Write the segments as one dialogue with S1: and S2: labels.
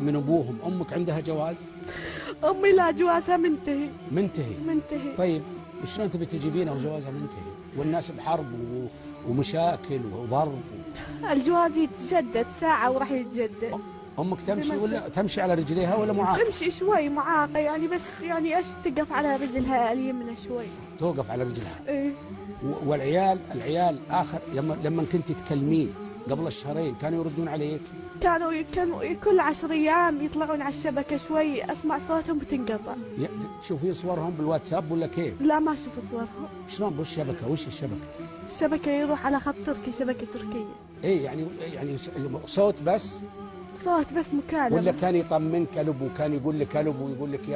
S1: من ابوهم. امك عندها جواز؟
S2: امي لا، جوازها منتهي.
S1: منتهي. طيب شلون تبي تجيبينها وجوازها منتهي والناس بحرب ومشاكل وضرب؟
S2: الجواز يتجدد ساعة وراح يتجدد.
S1: امك تمشي ولا تمشي على رجليها ولا معاقه؟
S2: تمشي شوي معاقه يعني، بس يعني ايش تقف على رجلها اليمنى شوي.
S1: توقف على رجلها.
S2: ايه.
S1: والعيال اخر لما كنت تكلمين قبل الشهرين كانوا يردون عليك؟
S2: كانوا كل 10 ايام يطلعون على الشبكه شوي، اسمع صوتهم وتنقطع.
S1: تشوفين صورهم بالواتساب ولا كيف؟
S2: لا ما اشوف صورهم.
S1: شلون بالشبكه؟ وش الشبكه؟
S2: الشبكه يروح على خط تركي، شبكه تركيه.
S1: ايه يعني صوت بس؟
S2: صوت بس، مكالمه.
S1: ولا كان يطمنك الابو، كان يقول لك الابو ويقول لك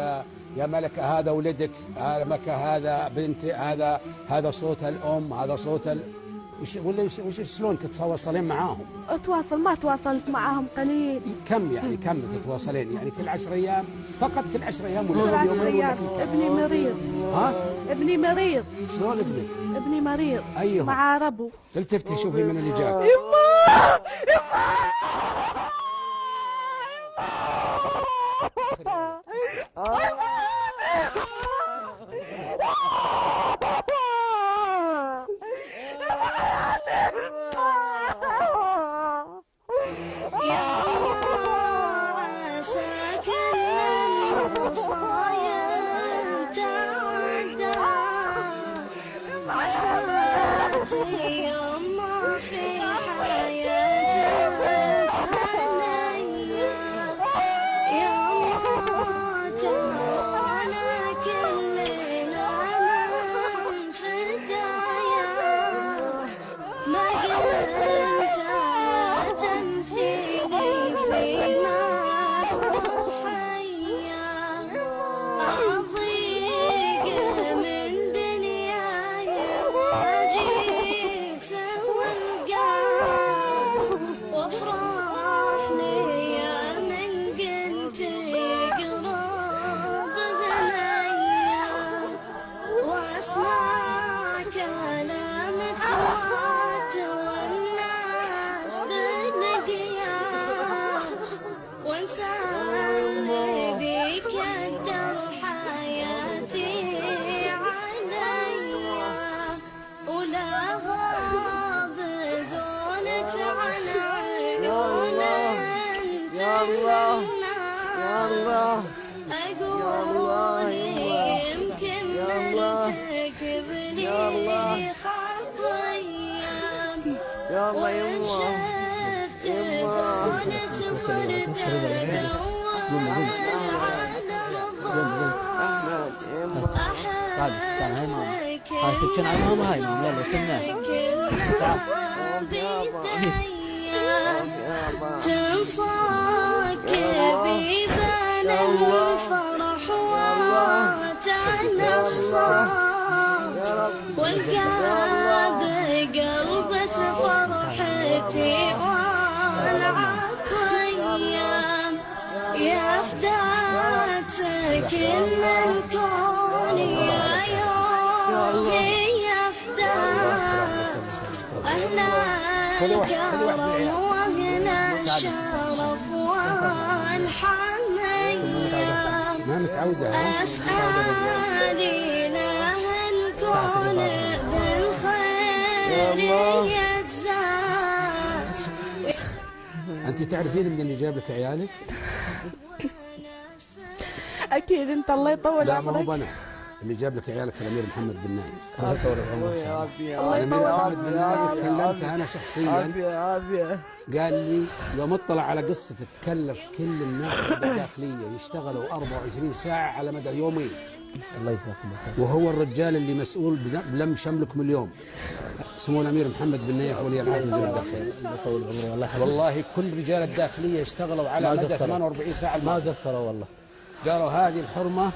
S1: يا ملكه هذا ولدك، هذا ملكه هذا بنت، هذا صوت الام، هذا صوت وش شلون تتواصلين معاهم؟
S2: اتواصل، ما تواصلت معاهم قليل.
S1: كم تتواصلين؟ يعني كل 10 ايام؟ فقط كل 10 ايام ولا
S2: كل 10 ايام؟ ابني مريض. ابني مريض.
S1: شلون ابنك؟
S2: ابني مريض.
S1: ايوه
S2: مع ربو.
S1: تلتفتي شوفي من اللي جاك.
S3: والقلب قلبة فرحتي وانا عالطيام يا فداتك كل الكون يا يومي يا فدات اهلا الكرم واهلا الشرف والحنية
S1: ما متعودة
S3: اسعدي له الكون بالخير يجزات.
S1: انت تعرفين من اللي جاب لك عيالك؟
S2: اكيد انت، الله يطول
S1: لا
S2: عمرك.
S1: ما هو انا اللي جاب لك عيالك الامير محمد بن نايف.
S2: الله يطول
S1: الامير محمد بن نايف
S2: عمرك.
S1: كلمته انا شخصيا، قال لي يوم اطلع على قصه تتكلف كل الناس بالداخليه يشتغلوا 24 ساعه على مدى يومين.
S4: الله يجزاكم خير.
S1: وهو الرجال اللي مسؤول بلم شملكم اليوم، سمو الامير محمد بن نايف ولي العهد وزير الداخليه. والله كل رجال الداخليه اشتغلوا على مدى 48 ساعه.
S4: ما قصروا والله.
S1: قالوا هذه الحرمه